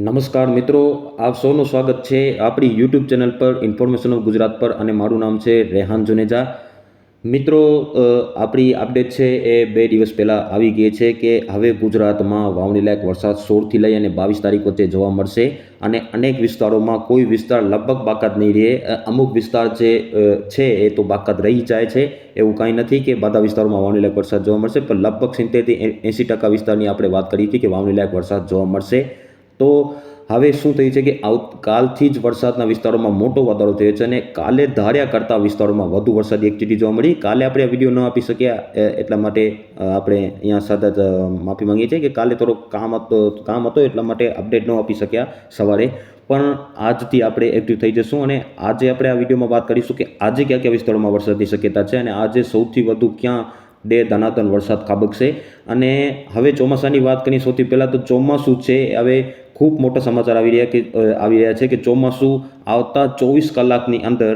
નમસ્કાર મિત્રો, આપ સૌનું સ્વાગત છે આપણી યુટ્યુબ ચેનલ પર ઇન્ફોર્મેશન ઓફ ગુજરાત પર અને મારું નામ છે રેહાન જુનેજા. મિત્રો, આપણી અપડેટ છે એ 2 દિવસ પહેલાં આવી ગઈ છે કે હવે ગુજરાતમાં વાવણી લાયક વરસાદ 16થી લઈ અને 22 તારીખ વચ્ચે જોવા મળશે અને અનેક વિસ્તારોમાં કોઈ વિસ્તાર લગભગ બાકાત નહીં રહે. અમુક વિસ્તાર જે છે એ તો બાકાત રહી જાય છે. એવું કાંઈ નથી કે બધા વિસ્તારોમાં વાવણી લાયક વરસાદ જોવા મળશે, પણ લગભગ 70થી 80% વિસ્તારની આપણે વાત કરી હતી કે વાવણી લાયક વરસાદ જોવા મળશે. તો હવે શું થયું છે કે કાલથી જ વરસાદના વિસ્તારોમાં મોટો વધારો થયો છે અને કાલે ધાર્યા કરતા વિસ્તારોમાં વધુ વરસાદી એક્ટિવિટી જોવા મળી. કાલે આપણે આ વિડીયો ન આપી શક્યા, એટલા માટે આપણે અહીંયા સતત માફી માંગીએ છીએ કે કાલે થોડો કામ હતો એટલા માટે અપડેટ ન આપી શક્યા સવારે. પણ આજથી આપણે એક્ટિવ થઈ જશું અને આજે આપણે આ વિડીયોમાં વાત કરીશું કે આજે કયા કયા વિસ્તારોમાં વરસાદની શક્યતા છે અને આજે સૌથી વધુ ક્યાં ધનાતન વરસાદ ખાબકશે. અને હવે ચોમાસાની વાત કરીએ સૌથી પહેલાં તો ચોમાસું છે હવે ખૂબ મોટા સમાચાર આવી રહ્યા છે કે ચોમાસું આવતા 24 કલાકની અંદર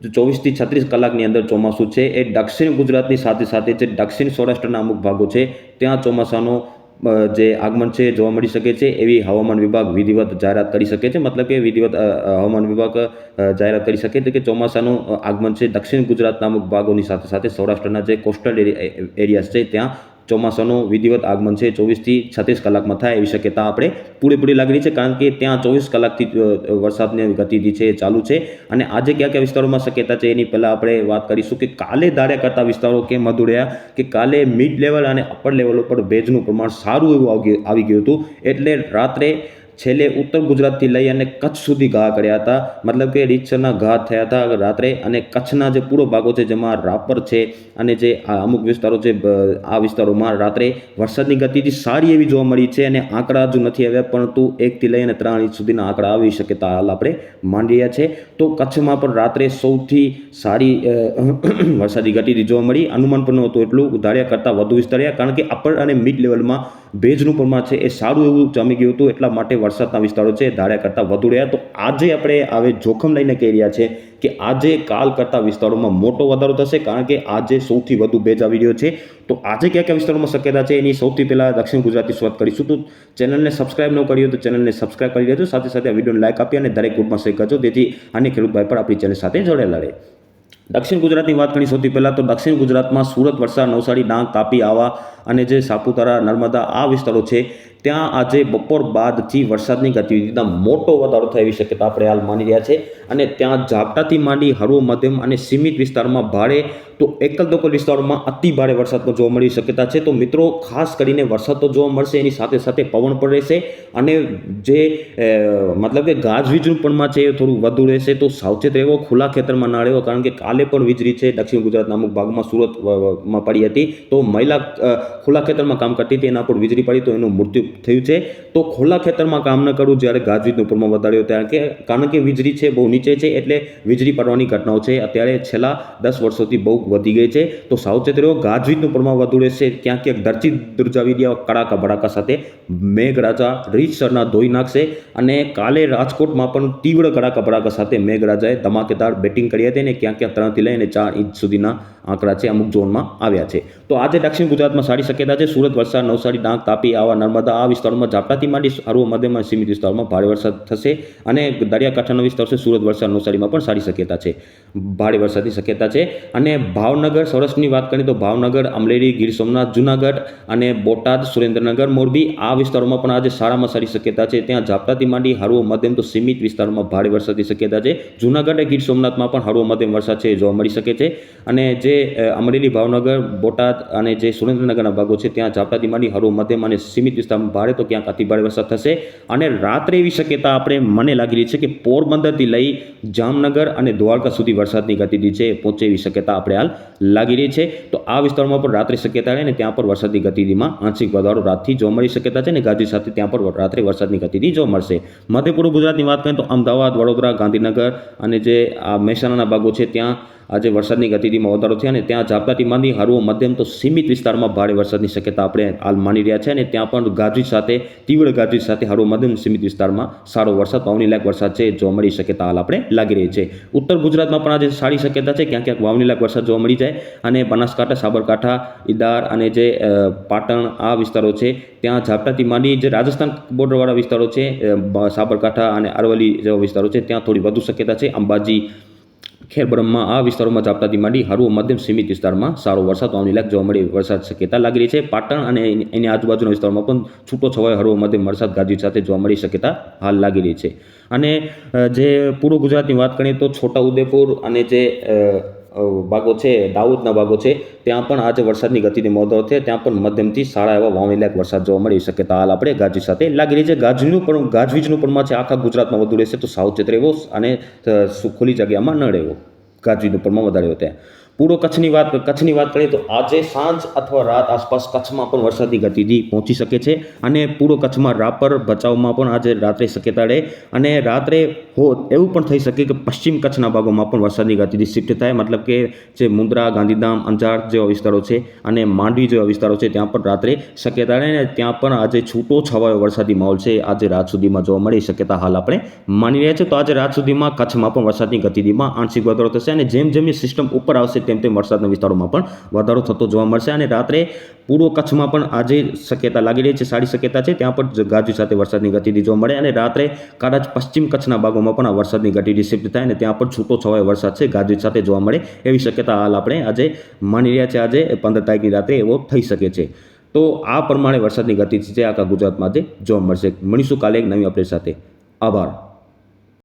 24થી 36 કલાકની અંદર ચોમાસું છે એ દક્ષિણ ગુજરાતની સાથે સાથે જે દક્ષિણ સૌરાષ્ટ્રના અમુક ભાગો છે ત્યાં ચોમાસાનો જે આગમન છે જોવા મળી શકે છે એવી હવામાન વિભાગ વિધિવત જાહેરાત કરી શકે છે. મતલબ કે વિધિવત હવામાન વિભાગ જાહેરાત કરી શકે છે કે ચોમાસાનું આગમન છે દક્ષિણ ગુજરાતના અમુક ભાગોની સાથે સાથે સૌરાષ્ટ્રના જે કોસ્ટલ એરિયાઝ છે ત્યાં ચોમાસાનું વિધિવત આગમન છે 24થી 36 કલાકમાં થાય એવી શક્યતા આપણે પૂરેપૂરી લાગણી છે, કારણ કે ત્યાં 24 કલાકથી વરસાદની ગતિવિધિ છે ચાલુ છે. અને આજે કયા કયા વિસ્તારોમાં શક્યતા છે એની પહેલાં આપણે વાત કરીશું કે કાલે ધાર્યા કરતા વિસ્તારો કેમ વધુ રહ્યા કે કાલે મિડ લેવલ અને અપર લેવલ ઉપર ભેજનું પ્રમાણ સારું એવું આવી ગયું હતું. એટલે રાત્રે છેલ્લે ઉત્તર ગુજરાતથી લઈ અને કચ્છ સુધી ઘા કર્યા હતા, મતલબ કે રીતસરના ઘા થયા હતા રાત્રે. અને કચ્છના જે પૂર્વ ભાગો છે જેમાં રાપર છે અને જે અમુક વિસ્તારો છે આ વિસ્તારોમાં રાત્રે વરસાદની ગતિવિધિ સારી એવી જોવા મળી છે અને આંકડા હજુ નથી આવ્યા, પરંતુ 1થી લઈ અને 3 ઇંચ સુધીના આંકડા આવી શક્યતા હાલ આપણે માંડી રહ્યા છે. તો કચ્છમાં પણ રાત્રે સૌથી સારી વરસાદી ગતિવિધિ જોવા મળી. અનુમાન પણ નહોતું એટલું, ધાર્યા કરતાં વધુ વિસ્તાર રહ્યા, કારણ કે અપર અને મિડ લેવલમાં ભેજનું પ્રમાણ છે એ સારું એવું જમી ગયું હતું, એટલા માટે વરસાદના વિસ્તારો છે ધાર્યા કરતાં વધુ રહ્યા. તો આજે આપણે હવે જોખમ લઈને કહી રહ્યા છે કે આજે કાલ કરતા વિસ્તારોમાં મોટો વધારો થશે, કારણ કે આજે સૌથી વધુ ભેજ આવી રહ્યો છે. તો આજે કયા કયા વિસ્તારોમાં શક્યતા છે એની સૌથી પહેલાં દક્ષિણ ગુજરાતની શરૂઆત કરીશું. તો ચેનલને સબસ્ક્રાઇબ ન કરી હોય તો ચેનલને સબસ્ક્રાઇબ કરી દેજો, સાથે સાથે આ વિડીયોને લાઇક આપી અને દરેક ગ્રુપમાં શેર કરજો, જેથી અન્ય ખેડૂત ભાઈ પણ આપણી ચેનલ સાથે જોડાયેલા રહે. દક્ષિણ ગુજરાતની વાત કરી સૌથી પહેલાં તો દક્ષિણ ગુજરાતમાં સુરત, વલસાડ, નવસારી, ડાંગ, તાપી, આવા અને જે સાપુતારા, નર્મદા આ વિસ્તારો છે ત્યાં આજે બપોર બાદથી વરસાદની ગતિવિધિમાં મોટો વધારો થાય એવી શક્યતા આપણે હાલ માની રહ્યા છે. અને ત્યાં ઝાપટાથી માંડી હળવો, મધ્યમ અને સીમિત વિસ્તારમાં ભારે તો એકલ દોકલ વિસ્તારોમાં અતિ ભારે વરસાદ પણ જોવા મળી શક્યતા છે. તો મિત્રો, ખાસ કરીને વરસાદ તો જોવા મળશે, એની સાથે સાથે પવન પણ રહેશે અને જે મતલબ કે ગાજવીજનું પ્રમાણ છે એ થોડું વધુ રહેશે. તો સાવચેત રહેવો, ખુલ્લા ખેતરમાં ના રહેવો, કારણ કે કાલે પણ વીજળી છે દક્ષિણ ગુજરાતના અમુક ભાગમાં સુરતમાં પડી હતી. તો મહિલા ખુલ્લા ખેતરમાં કામ કરતી હતી, એના પર વીજળી પડી તો એનું મૃત્યુ થયું છે. તો ખુલ્લા ખેતરમાં કામ ન કરવું જ્યારે ગાજવીજનું પ્રમાણ વધાર્યું ત્યારે, કારણ કે વીજળી છે બહુ નીચે છે, એટલે વીજળી પડવાની ઘટનાઓ છે અત્યારે છેલ્લા 10 વર્ષોથી બહુ વધી ગઈ છે. તો સાવચેત રહો, ગાજવીજનું પ્રમાણ વધુ રહેશે. ક્યાંક ક્યાંક ધરતી ધ્રુજાવી દેવા કડાકા ભડાકા સાથે મેઘરાજા રીતસરના ધોઈ નાખશે. અને કાલે રાજકોટમાં પણ તીવ્ર કડાકા ભડાકા સાથે મેઘરાજાએ ધમાકેદાર બેટિંગ કરી હતી અને ક્યાંક ક્યાંક 3થી લઈને 4 ઇંચ સુધીના આંકડા છે અમુક ઝોનમાં આવ્યા છે. તો આજે દક્ષિણ ગુજરાતમાં સારી શક્યતા છે. સુરત, વલસાડ, નવસારી, ડાંગ, તાપી, આવા, નર્મદા આ વિસ્તારોમાં ઝાપટાથી માંડી હળવો, મધ્યમ અને સીમિત વિસ્તારોમાં ભારે વરસાદ થશે. અને દરિયાકાંઠાનો વિસ્તાર છે સુરત, વલસાડ, નવસારીમાં પણ સારી શક્યતા છે, ભારે વરસાદની શક્યતા છે. અને ભાવનગર, સૌરાષ્ટ્રની વાત કરીએ તો ભાવનગર, અમરેલી, ગીર સોમનાથ, જૂનાગઢ અને બોટાદ, સુરેન્દ્રનગર, મોરબી આ વિસ્તારોમાં પણ આજે સારામાં સારી શક્યતા છે. ત્યાં ઝાપટાથી માંડી હળવો, મધ્યમ તો સીમિત વિસ્તારોમાં ભારે વરસાદની શક્યતા છે. જૂનાગઢ અને ગીર સોમનાથમાં પણ હળવો મધ્યમ વરસાદ છે જોવા મળી શકે છે. અને જે અમરેલી, ભાવનગર, બોટાદ અને જે સુરેન્દ્રનગરના ભાગો છે ત્યાં ઝાપટાથી માંડી હળવો, મધ્યમ અને સીમિત વિસ્તારમાં ભારે તો ક્યાંક અતિ ભારે વરસાદ થશે. અને રાત્રે એવી શક્યતા મને લાગી રહી છે કે પોરબંદરથી લઈ જામનગર અને દ્વારકા સુધી વરસાદની ગતિવિધિ છે પહોંચે એવી શક્યતા આપણે હાલ લાગી રહી છે. તો આ વિસ્તારમાં પણ રાત્રે શક્યતા રહે અને ત્યાં પર વરસાદની ગતિવિધિમાં આંશિક વધારો રાતથી જોવા મળી શક્યતા છે અને ગાજવી સાથે ત્યાં પર રાત્રે વરસાદની ગતિવિધિ જોવા મળશે. મધ્ય પૂર્વ ગુજરાતની વાત કરીએ તો અમદાવાદ, વડોદરા, ગાંધીનગર અને જે આ મહેસાણાના ભાગો છે ત્યાં આજે વરસાદની ગતિવિધિમાં વધારો થયો અને ત્યાં ઝાપટાથી માંડી હળવો મધ્યમ તો સીમિત વિસ્તારમાં ભારે વરસાદની શક્યતા આપણે હાલ માની રહ્યા છે અને ત્યાં પણ ગાજવીજ સાથે તીવ્ર ગાજવીજ સાથે હળવો મધ્યમ સીમિત વિસ્તારમાં સારો વરસાદ વાવણી લાયક વરસાદ છે જોવા મળી શક્યતા હાલ આપણે લાગી રહી છે. ઉત્તર ગુજરાતમાં પણ આજે સારી શક્યતા છે, ક્યાંક ક્યાંક વાવણી લાયક વરસાદ જોવા મળી જાય અને બનાસકાંઠા, સાબરકાંઠા, ઈદાર અને જે પાટણ આ વિસ્તારો છે ત્યાં ઝાપટાથી માંડી જે રાજસ્થાન બોર્ડરવાળા વિસ્તારો છે, સાબરકાંઠા અને અરવલ્લી જેવા વિસ્તારો છે ત્યાં થોડી વધુ શક્યતા છે. અંબાજી, ખેરબ્રહ્મા આ વિસ્તારોમાં ઝાપટાથી માંડી હળવો મધ્યમ સીમિત વિસ્તારમાં સારો વરસાદ વાવણી લાયક જોવા મળી વરસાદ શક્યતા લાગી રહી છે. પાટણ અને એની આજુબાજુના વિસ્તારોમાં પણ છૂટો છવાયો હળવો મધ્યમ વરસાદ ગાજવીજ સાથે જોવા મળી શક્યતા હાલ લાગી રહી છે. અને જે પૂર્વ ગુજરાતની વાત કરીએ તો છોટાઉદેપુર અને જે ભાગો છે, દાહોદના ભાગો છે ત્યાં પણ આજે વરસાદની ગતિને વધારો છે, ત્યાં પણ મધ્યમથી સારા એવા વાવણી લાયક વરસાદ જોવા મળી શક્યતા હાલ આપણે ગાજવીજ સાથે લાગી રહી છે. ગાજવીજનું પ્રમાણ છે આખા ગુજરાતમાં વધુ રહેશે તો સાવચેત રહેવો અને ખુલ્લી જગ્યામાં ન રહેવો. ગાજવીજનું પ્રમાણ વધારે હોય ત્યાં. પૂર્વ કચ્છની વાત કરીએ તો આજે સાંજ અથવા રાત આસપાસ કચ્છમાં પણ વરસાદની ગતિવિધિ પહોંચી શકે છે અને પૂર્વ કચ્છમાં રાપર, ભચાઉમાં પણ આજે રાત્રે શક્યતા રહે અને રાત્રે એવું પણ થઈ શકે કે પશ્ચિમ કચ્છના ભાગોમાં પણ વરસાદની ગતિવિધિ શિફ્ટ થાય, મતલબ કે જે મુન્દ્રા, ગાંધીધામ, અંજાર જેવા વિસ્તારો છે અને માંડવી જેવા વિસ્તારો છે ત્યાં પણ રાત્રે શક્યતા રહે અને ત્યાં પણ આજે છૂટો છવાયો વરસાદી માહોલ છે આજે રાત સુધીમાં જોવા મળી શક્યતા હાલ આપણે માની રહ્યા છીએ. તો આજે રાત સુધીમાં કચ્છમાં પણ વરસાદની ગતિવિધિમાં આંશિક વધારો થશે અને જેમ જેમ સિસ્ટમ ઉપર આવશે તેમ તેમ વરસાદના વિસ્તારોમાં પણ વધારો થતો જોવા મળશે અને રાત્રે પૂર્વ કચ્છમાં પણ આજે શક્યતા લાગી રહી છે, સારી શક્યતા છે, ત્યાં પણ ગાજવીજ સાથે વરસાદની ગતિવિધિ જોવા મળે અને રાત્રે કદાચ પશ્ચિમ કચ્છના ભાગોમાં પણ આ વરસાદની ગતિવિધિ શિફ્ટ થાય અને ત્યાં પણ છૂટો છવાયો વરસાદ છે ગાજવીજ સાથે જોવા મળે એવી શક્યતા હાલ આપણે આજે માની રહ્યા છે. આજે 15 તારીખની રાત્રે એવો થઈ શકે છે. તો આ પ્રમાણે વરસાદની ગતિવિધિ છે આખા ગુજરાતમાં આજે જોવા મળશે. મળીશું કાલે એક નવી અપડેટ સાથે. આભાર.